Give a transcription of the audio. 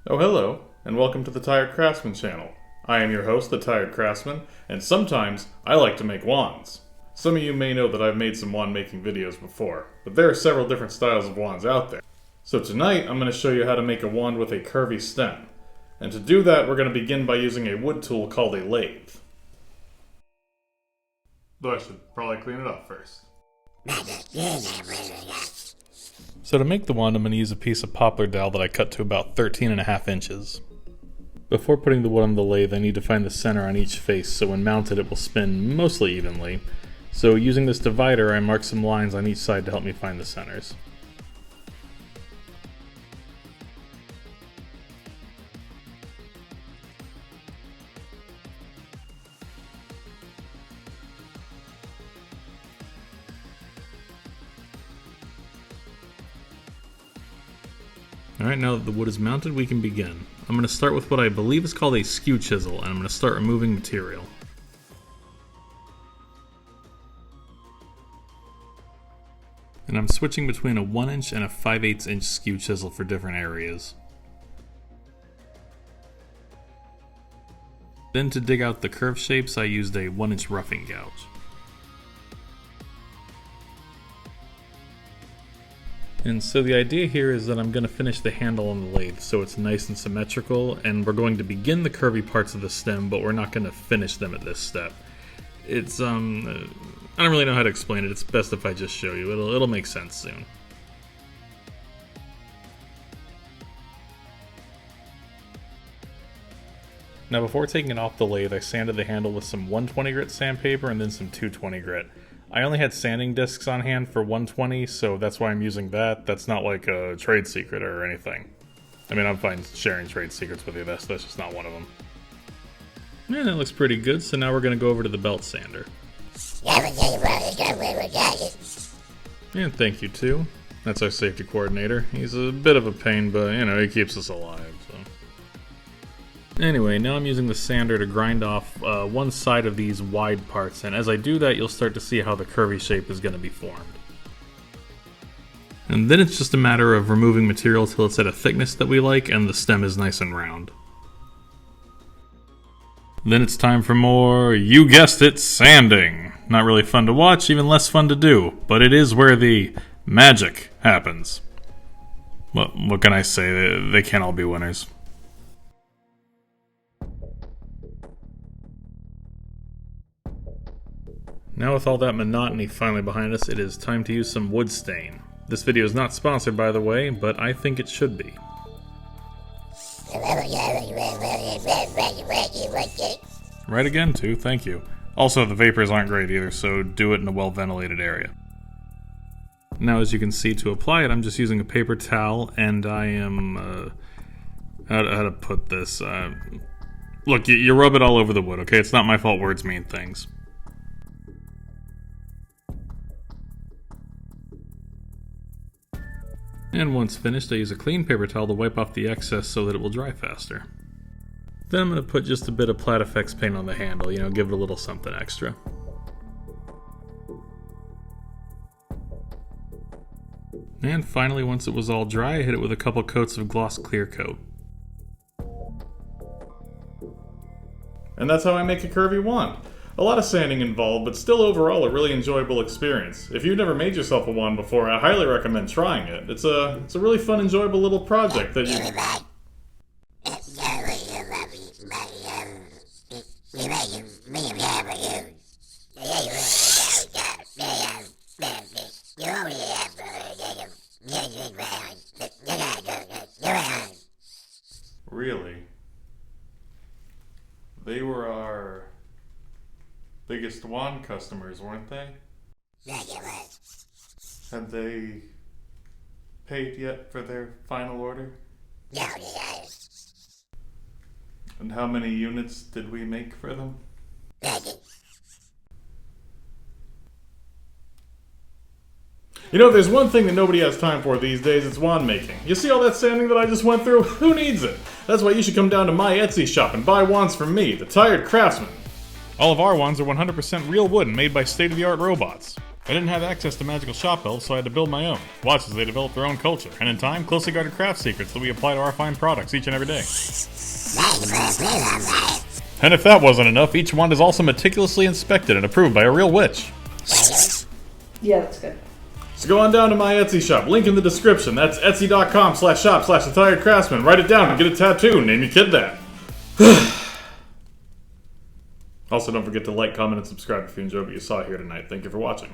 Oh hello, and welcome to the Tired Craftsman channel. I am your host, the Tired Craftsman, and sometimes I like to make wands. Some of you may know that I've made some wand making videos before, but there are several different styles of wands out there. So tonight I'm going to show you how to make a wand with a curvy stem. And to do that we're going to begin by using a wood tool called a lathe. Though I should probably clean it up first. So to make the wand, I'm going to use a piece of poplar dowel that I cut to about 13.5 inches. Before putting the wood on the lathe, I need to find the center on each face, so when mounted it will spin mostly evenly. So using this divider, I mark some lines on each side to help me find the centers. Alright, now that the wood is mounted, we can begin. I'm going to start with what I believe is called a skew chisel, and I'm going to start removing material. And I'm switching between a 1 inch and a 5/8 inch skew chisel for different areas. Then to dig out the curve shapes, I used a 1 inch roughing gouge. And so the idea here is that I'm going to finish the handle on the lathe so it's nice and symmetrical, and we're going to begin the curvy parts of the stem, but we're not going to finish them at this step. It's, I don't really know how to explain it. It's best if I just show you. It'll make sense soon. Now before taking it off the lathe, I sanded the handle with some 120 grit sandpaper and then some 220 grit. I only had sanding discs on hand for 120, so that's why I'm using that. That's not like a trade secret or anything. I mean, I'm fine sharing trade secrets with you, that's just not one of them. And that looks pretty good, so now we're going to go over to the belt sander. And thank you too. That's our safety coordinator. He's a bit of a pain, but you know, he keeps us alive, so. Anyway, now I'm using the sander to grind off one side of these wide parts, and as I do that, you'll start to see how the curvy shape is going to be formed. And then it's just a matter of removing material till it's at a thickness that we like and the stem is nice and round. Then it's time for more, you guessed it, sanding. Not really fun to watch, even less fun to do, but it is where the magic happens. Well, what can I say? They can't all be winners. Now with all that monotony finally behind us, it is time to use some wood stain. This video is not sponsored, by the way, but I think it should be. Right again, too, thank you. Also, the vapors aren't great either, so do it in a well-ventilated area. Now, as you can see, to apply it, I'm just using a paper towel, and I am, how to put this, look, you rub it all over the wood, okay? It's not my fault words mean things. And once finished, I use a clean paper towel to wipe off the excess so that it will dry faster. Then I'm going to put just a bit of Plat Effects paint on the handle, you know, give it a little something extra. And finally, once it was all dry, I hit it with a couple coats of gloss clear coat. And that's how I make a curvy wand. A lot of sanding involved, but still overall a really enjoyable experience. If you've never made yourself a wand before, I highly recommend trying it. It's a really fun, enjoyable little project that you... Really? They were our biggest wand customers, weren't they? Had they paid yet for their final order? And how many units did we make for them? You know, if there's one thing that nobody has time for these days, it's wand making. You see all that sanding that I just went through? Who needs it? That's why you should come down to my Etsy shop and buy wands from me, the Tired Craftsman. All of our wands are 100% real wood and made by state-of-the-art robots. I didn't have access to magical shop elves, so I had to build my own. Watch as they develop their own culture, and in time, closely guarded craft secrets that we apply to our fine products each and every day. And if that wasn't enough, each wand is also meticulously inspected and approved by a real witch. Yeah, that's good. So go on down to my Etsy shop, link in the description. That's etsy.com/shop/thetiredcraftsman. Write it down and get a tattoo, name your kid that. Also, don't forget to like, comment, and subscribe if you enjoyed what you saw here tonight. Thank you for watching.